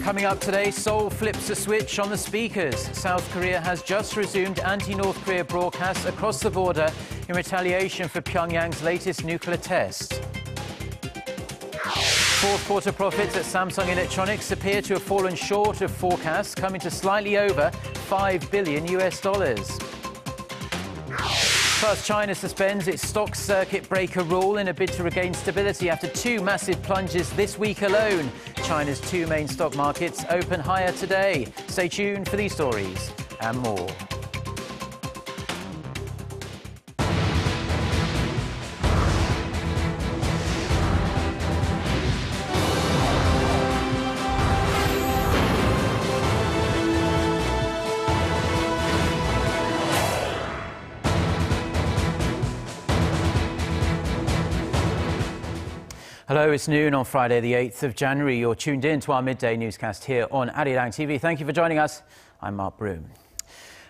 Coming up today, Seoul flips a switch on the speakers. South Korea has just resumed anti-North Korea broadcasts across the border in retaliation for Pyongyang's latest nuclear test. Fourth quarter profits at Samsung Electronics appear to have fallen short of forecasts, coming to slightly over $5 billion. Plus, China suspends its stock circuit breaker rule in a bid to regain stability after two massive plunges this week alone. China's two main stock markets open higher today. Stay tuned for these stories and more. Hello, it's noon on Friday, the 8th of January. You're tuned in to our midday newscast here on Arirang TV. Thank you for joining us. I'm Mark Broom.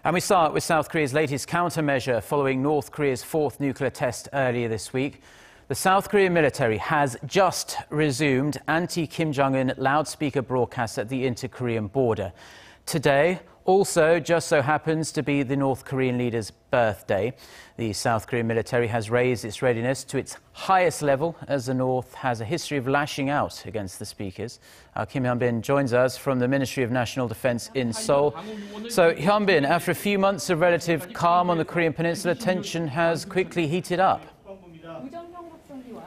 And we start with South Korea's latest countermeasure following North Korea's fourth nuclear test earlier this week. The South Korean military has just resumed anti-Kim Jong-un loudspeaker broadcasts at the inter-Korean border. Today also just so happens to be the North Korean leader's birthday. The South Korean military has raised its readiness to its highest level as the North has a history of lashing out against the speakers. Kim Hyun-bin joins us from the Ministry of National Defense in Seoul. So, Hyun-bin, after a few months of relative calm on the Korean peninsula, tension has quickly heated up.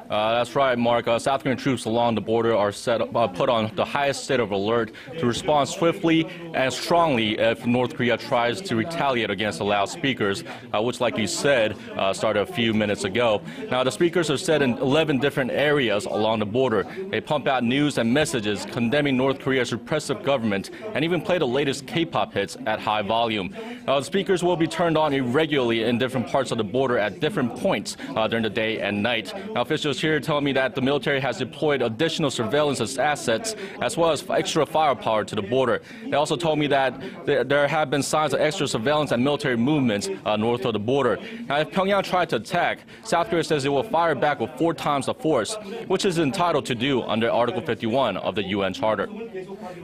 That's right, Mark. South Korean troops along the border are put on the highest state of alert to respond swiftly and strongly if North Korea tries to retaliate against the loudspeakers, which, like you said, started a few minutes ago. Now, the speakers are set in 11 different areas along the border. They pump out news and messages condemning North Korea's repressive government and even play the latest K-pop hits at high volume. The speakers will be turned on irregularly in different parts of the border at different points during the day and night. Now, officials here tell me that the military has deployed additional surveillance assets as well as extra firepower to the border. They also told me that there have been signs of extra surveillance and military movements north of the border. Now, if Pyongyang tried to attack, South Korea says it will fire back with 4 times the force, which is entitled to do under Article 51 of the UN Charter.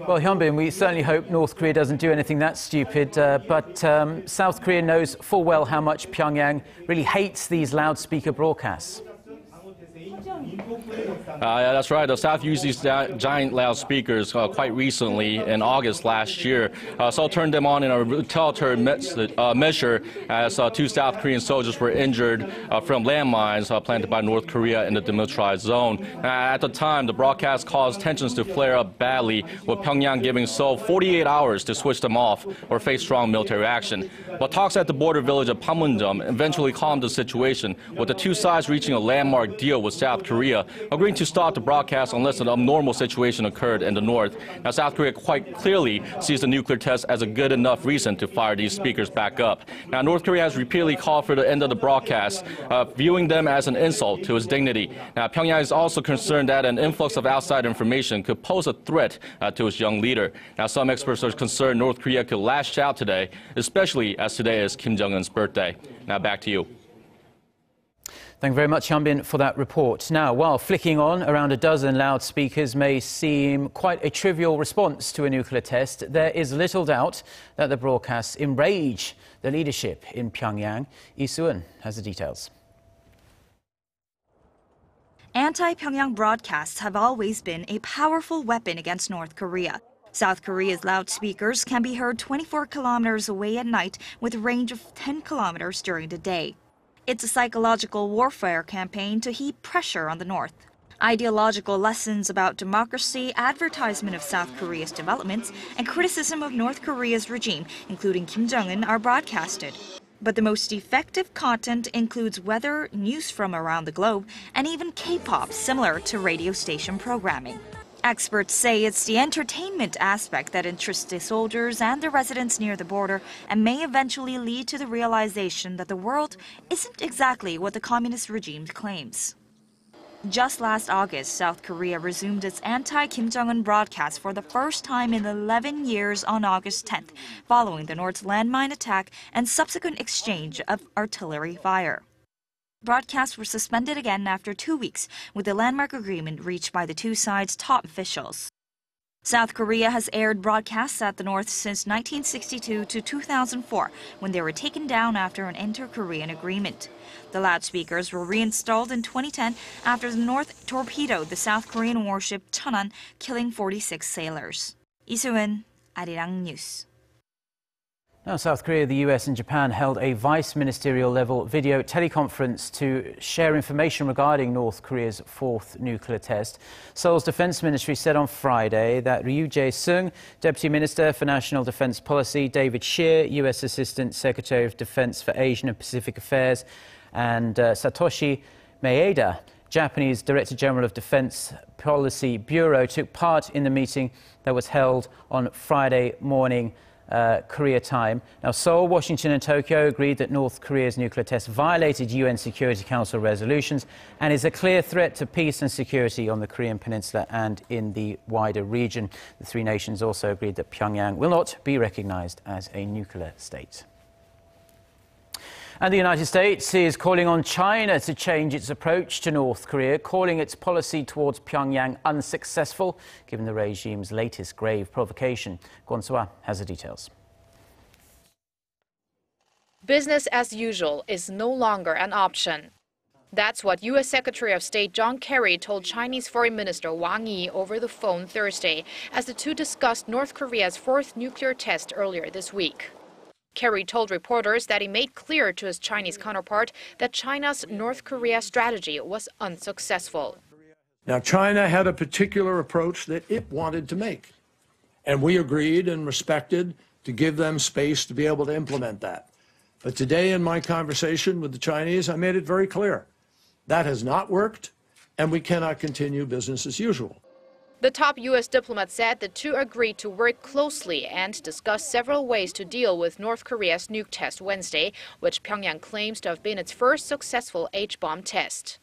Well, Hyun-bin, we certainly hope North Korea doesn't do anything that stupid, but South Korea knows full well how much Pyongyang really hates these loudspeaker broadcasts. Yeah, that's right. The South used these giant loudspeakers quite recently in August last year. Seoul turned them on in a retaliatory measure as 2 South Korean soldiers were injured from landmines planted by North Korea in the demilitarized zone. At the time, the broadcast caused tensions to flare up badly, with Pyongyang giving Seoul 48 hours to switch them off or face strong military action. But talks at the border village of Panmunjom eventually calmed the situation, with the two sides reaching a landmark deal with South Korea, agreeing to stop the broadcast unless an abnormal situation occurred in the north. Now, South Korea quite clearly sees the nuclear test as a good enough reason to fire these speakers back up. Now, North Korea has repeatedly called for the end of the broadcast, viewing them as an insult to its dignity. Now, Pyongyang is also concerned that an influx of outside information could pose a threat to its young leader. Now, some experts are concerned North Korea could lash out today, especially as today is Kim Jong-un's birthday. Now, back to you. Thank you very much, Hyun-bin, for that report. Now, while flicking on around a dozen loudspeakers may seem quite a trivial response to a nuclear test, there is little doubt that the broadcasts enrage the leadership in Pyongyang. Lee Soo-eun has the details. Anti-Pyongyang broadcasts have always been a powerful weapon against North Korea. South Korea's loudspeakers can be heard 24 kilometers away at night with a range of 10 kilometers during the day. It's a psychological warfare campaign to heap pressure on the North. Ideological lessons about democracy, advertisement of South Korea's developments, and criticism of North Korea's regime, including Kim Jong-un, are broadcasted. But the most effective content includes weather, news from around the globe, and even K-pop, similar to radio station programming. Experts say it's the entertainment aspect that interests the soldiers and the residents near the border and may eventually lead to the realization that the world isn't exactly what the communist regime claims. Just last August, South Korea resumed its anti-Kim Jong-un broadcast for the first time in 11 years on August 10th, following the North's landmine attack and subsequent exchange of artillery fire. Broadcasts were suspended again after 2 weeks, with the landmark agreement reached by the two sides' top officials. South Korea has aired broadcasts at the North since 1962 to 2004, when they were taken down after an inter-Korean agreement. The loudspeakers were reinstalled in 2010 after the North torpedoed the South Korean warship Cheonan, killing 46 sailors. 이수은, Arirang News. Now, South Korea, the US and Japan held a vice-ministerial level video teleconference to share information regarding North Korea's fourth nuclear test. Seoul's defense ministry said on Friday that Ryu Jae-sung, Deputy Minister for National Defense Policy, David Shear, US Assistant Secretary of Defense for Asian and Pacific Affairs, and Satoshi Maeda, Japanese Director General of Defense Policy Bureau, took part in the meeting that was held on Friday morning Korea time. Now, Seoul, Washington and Tokyo agreed that North Korea's nuclear test violated UN Security Council resolutions and is a clear threat to peace and security on the Korean Peninsula and in the wider region. The three nations also agreed that Pyongyang will not be recognized as a nuclear state. And the United States is calling on China to change its approach to North Korea, calling its policy towards Pyongyang unsuccessful, given the regime's latest grave provocation. Kwon So-ah has the details. Business as usual is no longer an option. That's what U.S. Secretary of State John Kerry told Chinese Foreign Minister Wang Yi over the phone Thursday, as the two discussed North Korea's fourth nuclear test earlier this week. Kerry told reporters that he made clear to his Chinese counterpart that China's North Korea strategy was unsuccessful. Now, China had a particular approach that it wanted to make, and we agreed and respected to give them space to be able to implement that. But today in my conversation with the Chinese, I made it very clear that has not worked, and we cannot continue business as usual. The top U.S. diplomat said the two agreed to work closely and discuss several ways to deal with North Korea's nuke test Wednesday, which Pyongyang claims to have been its first successful H-bomb test.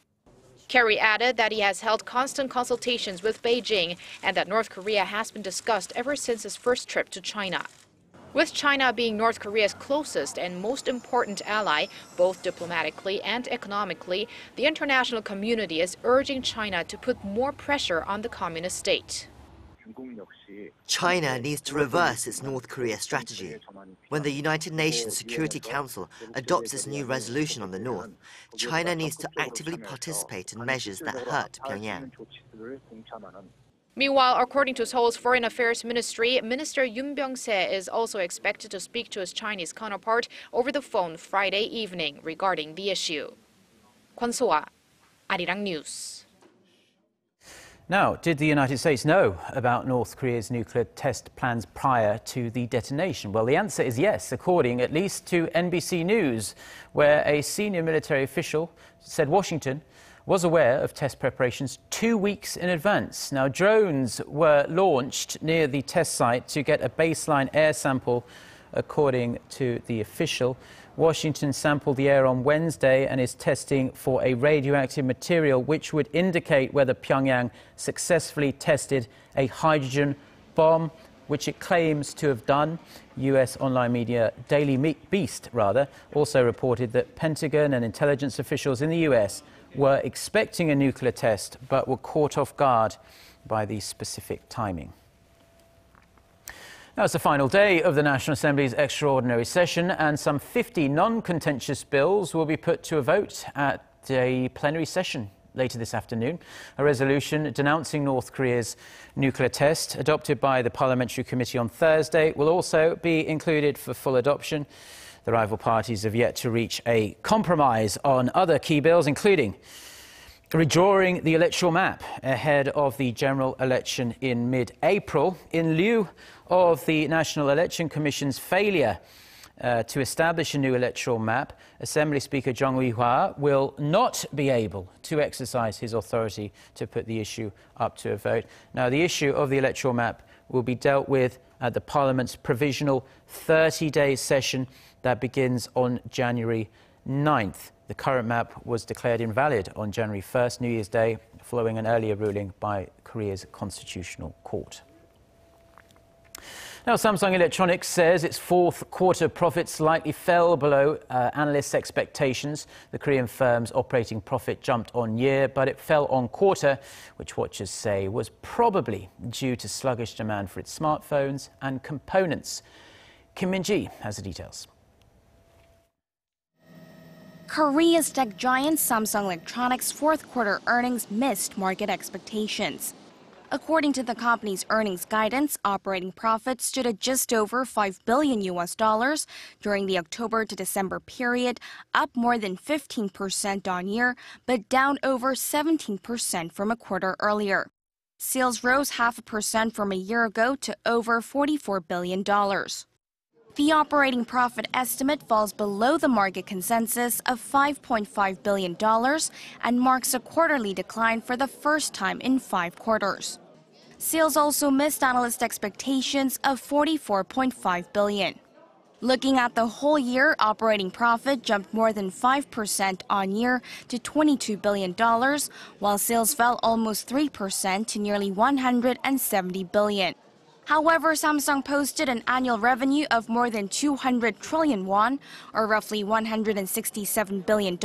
Kerry added that he has held constant consultations with Beijing and that North Korea has been discussed ever since his first trip to China. With China being North Korea's closest and most important ally, both diplomatically and economically, the international community is urging China to put more pressure on the communist state. China needs to reverse its North Korea strategy. When the United Nations Security Council adopts its new resolution on the North, China needs to actively participate in measures that hurt Pyongyang. Meanwhile, according to Seoul's Foreign Affairs Ministry, Minister Yoon Byung-se is also expected to speak to his Chinese counterpart over the phone Friday evening regarding the issue. Kwon So-ah, Arirang News. Now, did the United States know about North Korea's nuclear test plans prior to the detonation? Well, the answer is yes, according at least to NBC News, where a senior military official said Washington was aware of test preparations 2 weeks in advance. Now, drones were launched near the test site to get a baseline air sample, according to the official. Washington sampled the air on Wednesday and is testing for a radioactive material which would indicate whether Pyongyang successfully tested a hydrogen bomb, which it claims to have done. U.S. online media Daily Beast, also reported that Pentagon and intelligence officials in the U.S. were expecting a nuclear test but were caught off guard by the specific timing. Now, it's the final day of the National Assembly's extraordinary session, and some 50 non-contentious bills will be put to a vote at a plenary session later this afternoon. A resolution denouncing North Korea's nuclear test, adopted by the Parliamentary Committee on Thursday, will also be included for full adoption. The rival parties have yet to reach a compromise on other key bills, including redrawing the electoral map ahead of the general election in mid-April, in lieu of the National Election Commission's failure to establish a new electoral map. Assembly Speaker Jung Ui-hwa will not be able to exercise his authority to put the issue up to a vote. Now, the issue of the electoral map will be dealt with at the Parliament's provisional 30-day session that begins on January 9th. The current map was declared invalid on January 1st, New Year's Day, following an earlier ruling by Korea's Constitutional Court. Now, Samsung Electronics says its fourth quarter profits slightly fell below analysts' expectations. The Korean firm's operating profit jumped on year, but it fell on quarter, which watchers say was probably due to sluggish demand for its smartphones and components. Kim Min-ji has the details. Korea's tech giant Samsung Electronics' fourth quarter earnings missed market expectations. According to the company's earnings guidance, operating profit stood at just over $5 billion during the October to December period, up more than 15% on year, but down over 17% from a quarter earlier. Sales rose 0.5% from a year ago to over $44 billion. The operating profit estimate falls below the market consensus of $5.5 billion and marks a quarterly decline for the first time in 5 quarters. Sales also missed analyst expectations of $44.5 billion. Looking at the whole year, operating profit jumped more than 5% on year to $22 billion, while sales fell almost 3% to nearly $170 billion. However, Samsung posted an annual revenue of more than 200 trillion won, or roughly $167 billion,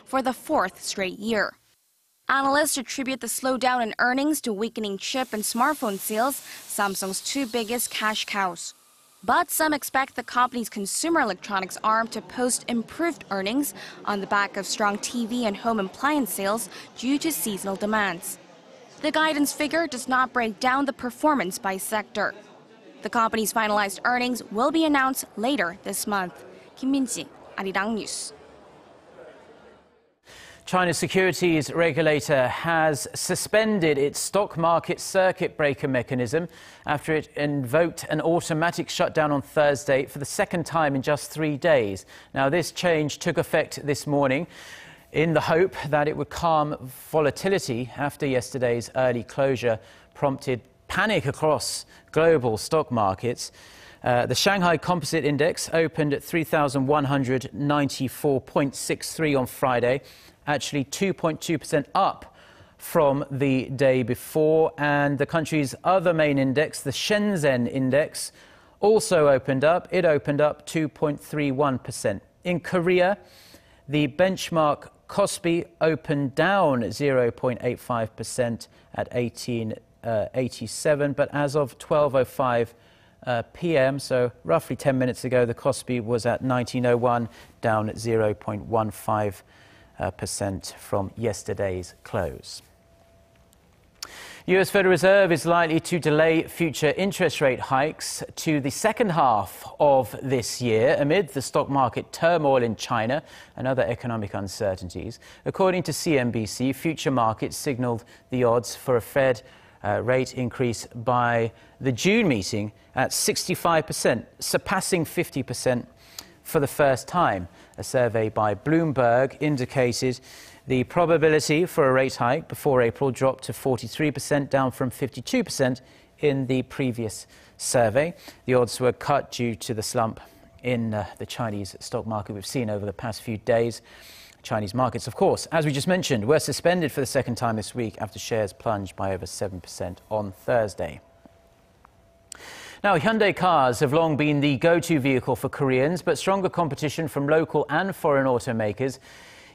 for the fourth straight year. Analysts attribute the slowdown in earnings to weakening chip and smartphone sales, Samsung's 2 biggest cash cows. But some expect the company's consumer electronics arm to post improved earnings on the back of strong TV and home appliance sales due to seasonal demands. The guidance figure does not break down the performance by sector. The company's finalized earnings will be announced later this month. Kim Min-ji, Arirang News. China's securities regulator has suspended its stock market circuit breaker mechanism after it invoked an automatic shutdown on Thursday for the second time in just 3 days. Now, this change took effect this morning in the hope that it would calm volatility after yesterday's early closure prompted panic across global stock markets. The Shanghai Composite Index opened at 3,194.63 on Friday, actually 2.2% up from the day before. And the country's other main index, the Shenzhen Index, also opened up. It opened up 2.31%. In Korea, the benchmark Kospi opened down 0.85% at 1887, but as of 12:05 p.m., so roughly 10 minutes ago, the Kospi was at 1901, down 0.15% from yesterday's close. US Federal Reserve is likely to delay future interest rate hikes to the second half of this year amid the stock market turmoil in China and other economic uncertainties. According to CNBC, future markets signaled the odds for a Fed rate increase by the June meeting at 65%, surpassing 50% for the first time. A survey by Bloomberg indicated the probability for a rate hike before April dropped to 43%, down from 52% in the previous survey. The odds were cut due to the slump in the Chinese stock market we've seen over the past few days. Chinese markets, of course, as we just mentioned, were suspended for the second time this week after shares plunged by over 7% on Thursday. Now, Hyundai cars have long been the go-to vehicle for Koreans, but stronger competition from local and foreign automakers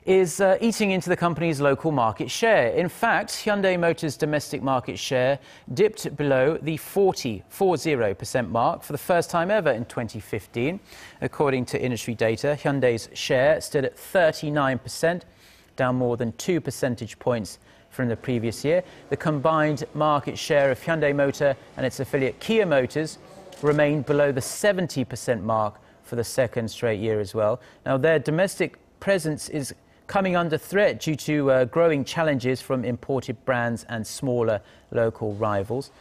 is eating into the company's local market share. In fact, Hyundai Motor's domestic market share dipped below the 40% mark for the first time ever in 2015. According to industry data, Hyundai's share stood at 39%, down more than 2 percentage points from the previous year. The combined market share of Hyundai Motor and its affiliate Kia Motors remained below the 70% mark for the second straight year as well. Now, their domestic presence is coming under threat due to growing challenges from imported brands and smaller local rivals.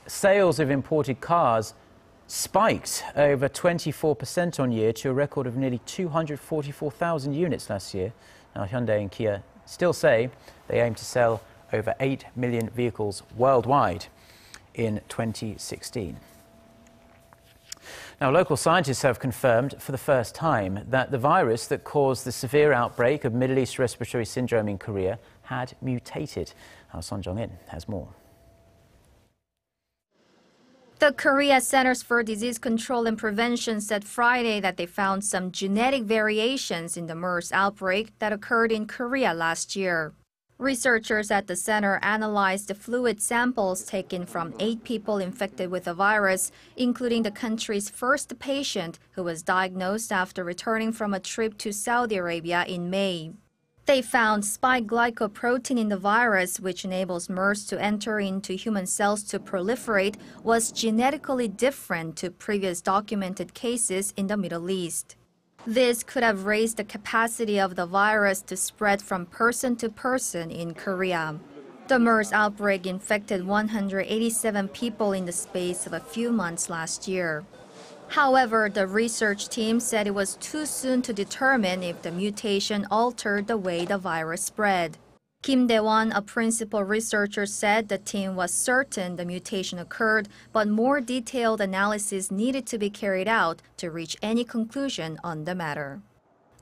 Sales of imported cars spiked over 24% on year to a record of nearly 244,000 units last year. Now, Hyundai and Kia still say they aim to sell over 8 million vehicles worldwide in 2016. Now, local scientists have confirmed for the first time that the virus that caused the severe outbreak of Middle East respiratory syndrome in Korea had mutated. Son Jong-in has more. The Korea Centers for Disease Control and Prevention said Friday that they found some genetic variations in the MERS outbreak that occurred in Korea last year. Researchers at the center analyzed the fluid samples taken from 8 people infected with the virus, including the country's first patient who was diagnosed after returning from a trip to Saudi Arabia in May. They found spike glycoprotein in the virus, which enables MERS to enter into human cells to proliferate, was genetically different to previous documented cases in the Middle East. This could have raised the capacity of the virus to spread from person to person in Korea. The MERS outbreak infected 187 people in the space of a few months last year. However, the research team said it was too soon to determine if the mutation altered the way the virus spread. Kim Dae-won, a principal researcher, said the team was certain the mutation occurred, but more detailed analysis needed to be carried out to reach any conclusion on the matter.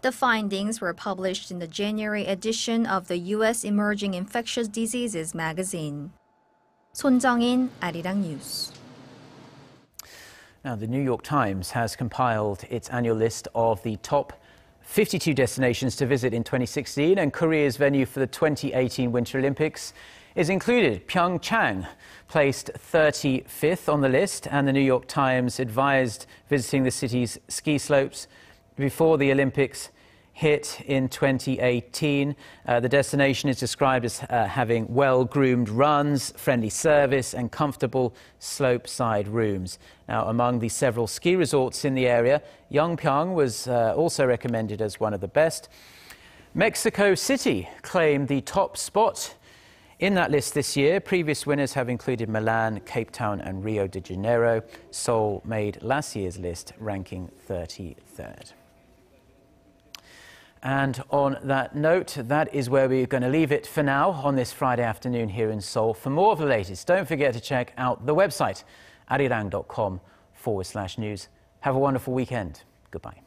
The findings were published in the January edition of the U.S. Emerging Infectious Diseases magazine. 손정인, Arirang News. Now, the New York Times has compiled its annual list of the top 52 destinations to visit in 2016, and Korea's venue for the 2018 Winter Olympics is included. Pyeongchang placed 35th on the list, and the New York Times advised visiting the city's ski slopes before the Olympics hit in 2018. The destination is described as having well-groomed runs, friendly service and comfortable slope-side rooms. Now, among the several ski resorts in the area, Pyeongchang was also recommended as one of the best. Mexico City claimed the top spot in that list this year. Previous winners have included Milan, Cape Town and Rio de Janeiro. Seoul made last year's list, ranking 33rd. And on that note, that is where we're going to leave it for now on this Friday afternoon here in Seoul. For more of the latest, don't forget to check out the website, arirang.com/news. Have a wonderful weekend. Goodbye.